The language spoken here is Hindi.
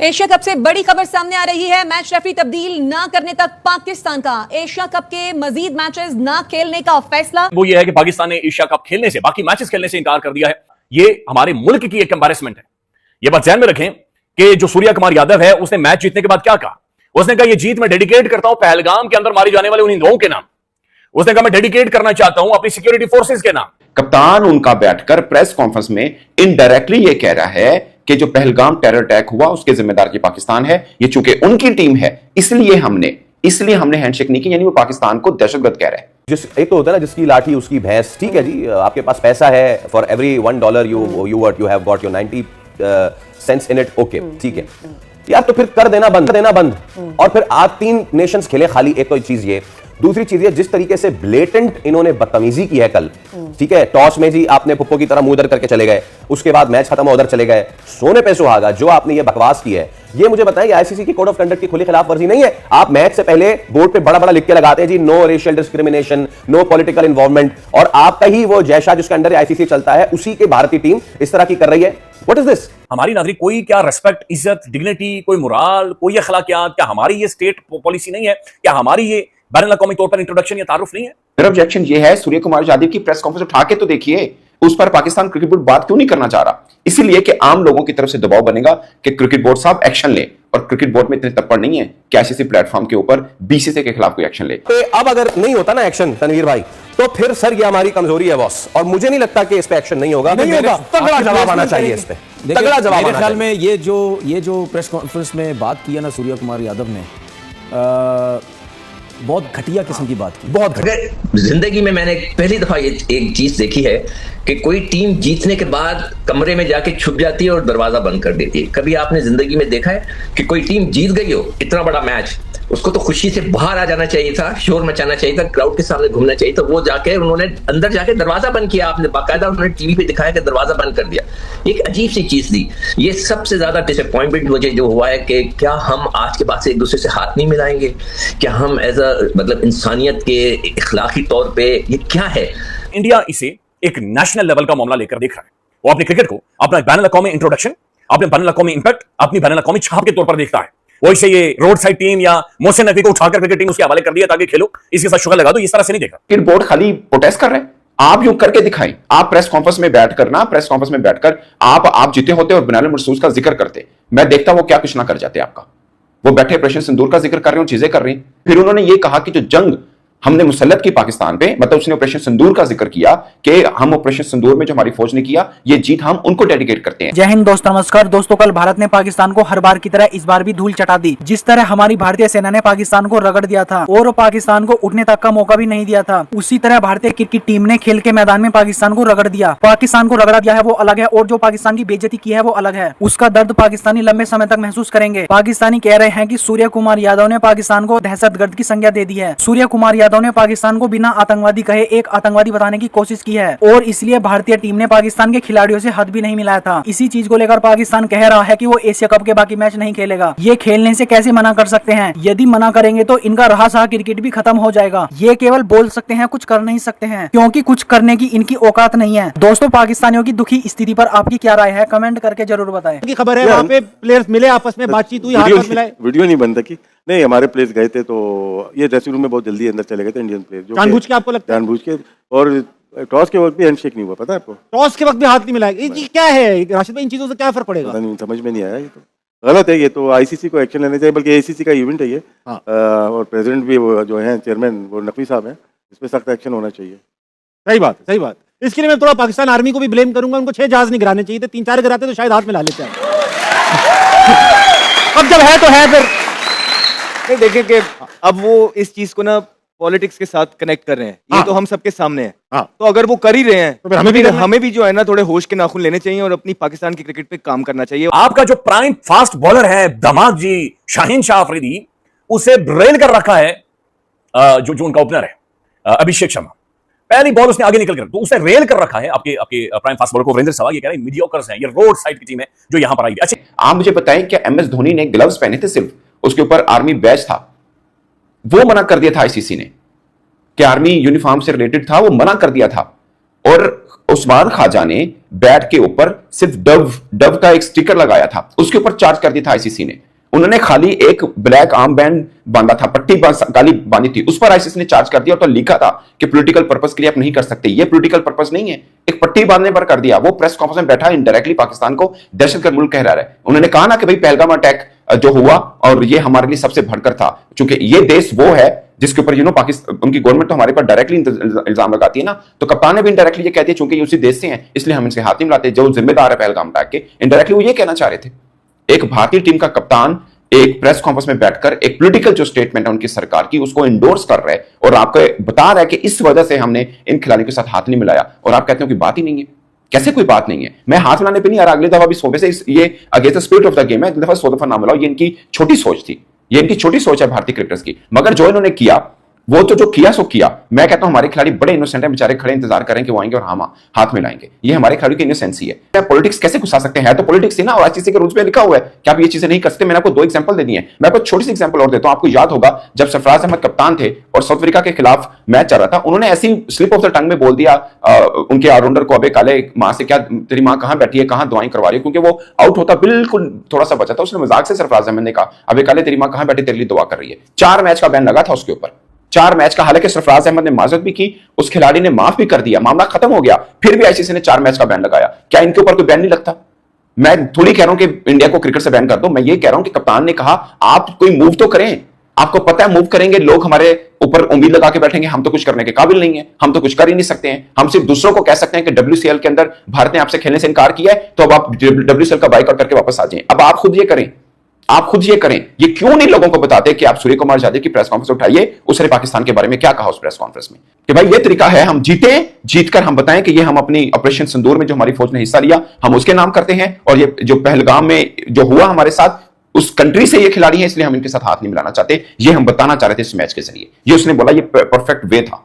एशिया कप से बड़ी खबर सामने आ रही है। मैच रेफरी तब्दील ना करने तक पाकिस्तान का एशिया कप के मजीद मैचेस ना खेलने का फैसला। वो ये है कि पाकिस्तान ने एशिया कप खेलने से, बाकी मैचेस खेलने से इनकार कर दिया है। ये हमारे मुल्क की एक एम्बैरेसमेंट है। ये बात ध्यान में रखें कि जो सूर्या कुमार यादव है उसने मैच जीतने के बाद क्या कहा। उसने कहा, ये जीत मैं डेडिकेट करता हूं पहलगाम के अंदर मारे जाने वाले उन लोगों के नाम। उसने कहा, मैं डेडिकेट करना चाहता हूं अपनी सिक्योरिटी फोर्सेस के नाम। कप्तान उनका बैठकर प्रेस कॉन्फ्रेंस में इनडायरेक्टली ये कह रहा है कि जो पहलगाम टेरर अटैक हुआ उसके जिम्मेदार की पाकिस्तान है। ये चूंकि उनकी टीम है इसलिए हमने हैंडशेक नहीं की, यानी वो पाकिस्तान को दहशतगर्द कह रहे हैं। एक तो होता है ना, जिसकी लाठी उसकी भैंस। ठीक है जी, आपके पास पैसा है, for every $1 you have got your 90 cents in it. Okay, ठीक है यार, तो फिर कर देना बंद और फिर आज 3 नेशंस खेले खाली। एक तो चीज ये, दूसरी चीज ये, जिस तरीके से ब्लेटेंट इन्होंने बदतमीजी की है कल। ठीक है, टॉस में जी आपने पुप्पो की तरह मुंह उधर करके चले गए, उसके बाद मैच खत्म, उधर चले गए, सोने पे सुहागा। जो आपने ये बकवास की है, ये मुझे बताएं, आईसीसी की कोड ऑफ कंडक्ट की खुली खिलाफ वर्जी नहीं है? आप मैच से पहले बोर्ड पे बड़ा बड़ा लिख के लगाते हैं जी, no racial discrimination, no political involvement, और आपका ही वो जैशा जिसके अंडर आईसीसी चलता है, उसी की भारतीय टीम इस तरह की कर रही है। What is this? हमारी नागरिक कोई क्या रेस्पेक्ट, इज्जत, डिग्निटी, कोई मोराल, कोई अखलाकियात, क्या हमारी ये स्टेट पॉलिसी नहीं है? क्या हमारी ये बैनुल अक़वामी तौर पर इंट्रोडक्शन या तारुफ नहीं है? मेरा ऑब्जेक्शन ये है, सूर्य कुमार यादव की प्रेस कॉन्फ्रेंस उठा के तो देखिए, उस पर पाकिस्तान क्रिकेट बोर्ड बात क्यों नहीं करना चाह रहा? इसीलिए कि आम लोगों की तरफ से दबाव बनेगा कि क्रिकेट बोर्ड साहब एक्शन ले, और क्रिकेट बोर्ड में इतने तप्पड़ नहीं है कि आईसीसी प्लेटफॉर्म के ऊपर बीसीसीआई के खिलाफ कोई एक्शन ले। तो अब अगर नहीं होता ना एक्शन तनवीर भाई, तो फिर सर ये हमारी कमजोरी है बॉस, और मुझे नहीं लगता कि इस पे एक्शन नहीं होगा। तगड़ा जवाब आना चाहिए इस पे, तगड़ा जवाब। मेरे ख्याल में ये जो प्रेस कॉन्फ्रेंस में बात की है ना सूर्या कुमार यादव ने, बहुत घटिया किस्म की बात की, बहुत घटिया। जिंदगी में मैंने पहली दफा एक चीज देखी है कि कोई टीम जीतने के बाद कमरे में जाके छुप जाती है और दरवाजा बंद कर देती है। कभी आपने जिंदगी में देखा है कि कोई टीम जीत गई हो इतना बड़ा मैच, उसको तो खुशी से बाहर आ जाना चाहिए था, शोर मचाना चाहिए था, क्राउड के सामने घूमना चाहिए था। वो जाके उन्होंने अंदर जाके दरवाजा बंद किया, आपने बाकायदा उन्होंने टीवी पे दिखाया कि दरवाजा बंद कर दिया। एक अजीब सी चीज थी। ये सबसे ज्यादा डिसअपॉइंटमेंट मुझे जो हुआ है कि क्या हम आज के बाद से एक दूसरे से हाथ नहीं मिलाएंगे? क्या हम एज अ मतलब इंसानियत के इखलाकी तौर पे ये क्या है? इंडिया इसे एक नेशनल लेवल का मामला लेकर देख रहा है। वो अपने क्रिकेट को अपना बैनुल अक़वामी इंट्रोडक्शन, अपने बैनुल अक़वामी इंपैक्ट, अपनी बैनुल अक़वामी छाप के तौर पर देखता है। वो इसे ये रोड साइड टीम या मोहसिन नकवी को उठाकर क्रिकेट टीम उसके हवाले कर दिया ताकि खेलो, इसके साथ शुगर लगा दो, इस तरह से नहीं देखा। क्रिकेट बोर्ड खाली प्रोटेस्ट कर रहे हैं, आप यूं करके दिखाएं। आप प्रेस कॉन्फ्रेंस में बैठकर आप जीते होते और बनाने महसूस का जिक्र करते, मैं देखता वो क्या कुछ ना कर जाते आपका। वो बैठे ऑपरेशन सिंदूर का जिक्र कर रहे हो, चीजें कर रहे हैं। फिर उन्होंने ये कहा कि जो जंग हमने मुसल्लत की पाकिस्तान पे, मतलब उसने ऑपरेशन सिंदूर का जिक्र किया कि हम ऑपरेशन सिंदूर में जो हमारी फौज ने किया, ये जीत हम उनको डेडिकेट करते हैं। जय हिंद दोस्तों, नमस्कार दोस्तों। कल भारत ने पाकिस्तान को हर बार की तरह इस बार भी धूल चटा दी। जिस तरह हमारी भारतीय सेना ने पाकिस्तान को रगड़ दिया था और पाकिस्तान को उठने तक का मौका भी नहीं दिया था, उसी तरह भारतीय क्रिकेट टीम ने खेल के मैदान में पाकिस्तान को रगड़ दिया। पाकिस्तान को रगड़ा दिया है वो अलग है, और जो पाकिस्तान की बेइज्जती की है वो अलग है। उसका दर्द पाकिस्तानी लंबे समय तक महसूस करेंगे। पाकिस्तानी कह रहे हैं कि सूर्य कुमार यादव ने पाकिस्तान को दहशतगर्द की संज्ञा दे दी है। सूर्य कुमार यादव ने पाकिस्तान को बिना आतंकवादी कहे एक आतंकवादी बताने की कोशिश की है, और इसलिए भारतीय टीम ने पाकिस्तान के खिलाड़ियों से हाथ भी नहीं मिलाया था। इसी चीज को लेकर पाकिस्तान कह रहा है कि वो एशिया कप के बाकी मैच नहीं खेलेगा। ये खेलने से कैसे मना कर सकते हैं? यदि मना करेंगे तो इनका रहा सहा क्रिकेट भी खत्म हो जाएगा। ये केवल बोल सकते हैं, कुछ कर नहीं सकते हैं, क्योंकि कुछ करने की इनकी औकात नहीं है। दोस्तों, पाकिस्तानियों की दुखी स्थिति पर आपकी क्या राय है? कमेंट करके जरूर बताएं। की खबर है वहाँ पे प्लेयर्स मिले, आपस में बातचीत हुई, हाथ मिलाए। वीडियो नहीं बंद की, नहीं हमारे प्लेयर्स गए थे, तो ये ड्रेसिंग रूम में बहुत जल्दी अंदर चले गए थे इंडियन प्लेयर। जानबूझ के आपको लगता है? जानबूझ के, और टॉस के वक्त भी हैंडशेक नहीं हुआ, पता है आपको? टॉस के वक्त भी हाथ नहीं मिलाया, ये क्या है राशिद भाई? इन चीजों से क्या फर्क पड़ेगा? नहीं, समझ में नहीं आया। ये तो गलत है, ये तो आईसीसी को एक्शन लेना चाहिए, बल्कि एसीसी का इवेंट है ये। और प्रेसिडेंट भी वो जो है चेयरमैन, वो नकवी साहब हैं, इस पर सख्त एक्शन होना चाहिए। सही बात, सही बात। इसके लिए मैं थोड़ा पाकिस्तान आर्मी को भी ब्लेम करूंगा। उनको 6 जहाज नहीं गिराने चाहिए थे, 3-4 गिराते तो शायद हाथ मिला लेते हैं। अब जब है तो है, फिर नहीं देखें कि अब वो इस चीज को ना पॉलिटिक्स के साथ कनेक्ट कर रहे हैं। ये तो हम सबके सामने है। तो अगर वो कर ही रहे हैं तो हमें भी जो है ना थोड़े होश के नाखून लेने चाहिए और अपनी पाकिस्तान की क्रिकेट पे काम करना चाहिए। आपका जो प्राइम फास्ट बॉलर है दमाग जी शाहीन शाह अफरीदी, उसे रेल कर रखा है जो उनका ओपनर है अभिषेक शर्मा। पहली बॉल उसने आगे निकल कर, तो उसे रेल कर रखा है आपके प्राइम फास्ट बॉलर को। वीरेंद्र सहवाग ये कह रहे हैं मीडियोकर्स हैं, ये रोड साइड की टीम है जो यहां पर आई। अच्छा, आप मुझे बताएं क्या MS धोनी ने ग्लव्स पहने थे, सिर्फ उसके ऊपर आर्मी बैच था, वो मना कर दिया था आईसीसी ने कि आर्मी यूनिफॉर्म से रिलेटेड था, वो मना कर दिया था। और उस्मान ख्वाजा ने बैट के ऊपर सिर्फ डव का एक स्टिकर लगाया था, उसके ऊपर चार्ज कर दिया था आईसीसी ने। उन्होंने खाली एक ब्लैक आर्म बैंड बांधा था, पट्टी काली बांधी थी, उस पर आईसीसी ने चार्ज कर दिया और तो लिखा था कि पॉलिटिकल पर्पस के लिए आप नहीं कर सकते। ये पॉलिटिकल पर्पस नहीं है, एक पट्टी बांधने पर कर दिया। वो प्रेस कॉन्फ्रेंस में बैठा इनडायरेक्टली पाकिस्तान को दहशतगर्द मुल्क कह रहा है। उन्होंने कहा ना कि भाई पहलगाम अटैक जो हुआ और ये हमारे लिए सबसे भड़कर था, क्योंकि ये देश वो है जिसके ऊपर पाकिस्तान, उनकी गवर्नमेंट तो हमारे पर डायरेक्टली इल्जाम लगाती है ना, तो कप्तान ने भी इनडायरेक्टली ये कह दिया चूंकि ये उसी देश से हैं इसलिए हम इनसे हाथ नहीं मिलाते, जो जिम्मेदार है पहलगाम अटैक के। इनडायरेक्टली वो ये कहना चाह रहे थे। एक भारतीय टीम का कप्तान एक प्रेस कॉन्फ्रेंस में बैठकर एक पॉलिटिकल जो स्टेटमेंट है उनकी सरकार की उसको इंडोर्स कर रहा है और आपको बता रहा है कि इस वजह से हमने इन खिलाड़ियों के साथ हाथ नहीं मिलाया, और आप कहते हो कि बात ही नहीं है। कैसे कोई बात नहीं है? मैं हाथ मिलाने पे नहीं आ रहा, अगली दफा भी सोबे से ये against the spirit of the game है, अगली दफा 100 दफा ना मिलाओ। ये इनकी छोटी सोच थी, ये इनकी छोटी सोच है भारतीय क्रिकेटर्स की। मगर जो इन्होंने किया वो तो जो किया सो किया। मैं कहता हूं हमारे खिलाड़ी बड़े इनोसेंट हैं, बेचारे खड़े इंतजार करें कि वो आएंगे और हम हाथ मिलाएंगे। ये हमारे खिलाड़ियों की इनोसेंसी है। पॉलिटिक्स कैसे घुसा सकते हैं? तो पॉलिटिक्स ही ना, और आईसीसी के रूल्स में लिखा हुआ है कि आप ये चीजें नहीं कर सकते। मैंने आपको 2 एग्जांपल दे दिए। मैं आपको छोटी सी एग्जांपल और देता हूं। आपको याद होगा जब सरफराज अहमद कप्तान थे और साउथ अफ्रीका के खिलाफ मैच चल रहा था, उन्होंने ऐसी स्लिप ऑफ द टंग में बोल दिया उनके ऑलराउंडर को, अबे काले मां से क्या तेरी मां कहां बैठी है, कहां दुआएं करवा रही है, क्योंकि वो आउट होता बिल्कुल थोड़ा सा बचा था। उसने मजाक से सरफराज अहमद ने कहा अबे काले तेरी मां कहां बैठी, तेरे लिए दुआ कर रही है। 4 मैच का बैन लगा था उसके ऊपर, 4 मैच का। हालांकि सरफराज अहमद ने माजरत भी की, उस खिलाड़ी ने माफ भी कर दिया, मामला खत्म हो गया, फिर भी आईसीसी ने 4 मैच का बैन लगाया। क्या इनके ऊपर कोई बैन नहीं लगता? मैं थोड़ी कह रहा हूं कि इंडिया को क्रिकेट से बैन कर दो, मैं ये कह रहा हूं कि कप्तान ने कहा आप कोई मूव तो करें। आपको पता है मूव करेंगे लोग हमारे ऊपर उम्मीद लगा के बैठेंगे, हम तो कुछ करने के काबिल नहीं है, हम तो कुछ कर ही नहीं सकते हैं। हम सिर्फ दूसरों को कह सकते हैं कि WCL के अंदर भारत ने आपसे खेलने से इनकार किया है, तो अब आप WCL का बाइकआउट करके वापस आ जाएं। अब आप खुद ये करें, आप खुद ये करें। ये क्यों नहीं लोगों को बताते कि आप सूर्य कुमार यादव की प्रेस कॉन्फ्रेंस उठाइए, उसने पाकिस्तान के बारे में क्या कहा उस प्रेस कॉन्फ्रेंस में, कि भाई ये तरीका है, हम जीतकर हम बताएं कि ये हम अपनी ऑपरेशन सिंदूर में जो हमारी फौज ने हिस्सा लिया हम उसके नाम करते हैं, और ये जो पहलगाम में जो हुआ हमारे साथ उस कंट्री से ये खिलाड़ी हैं इसलिए हम इनके साथ हाथ नहीं मिलाना चाहते। ये हम बताना चाह रहे थे इस मैच के जरिए। ये उसने बोला, ये परफेक्ट वे था।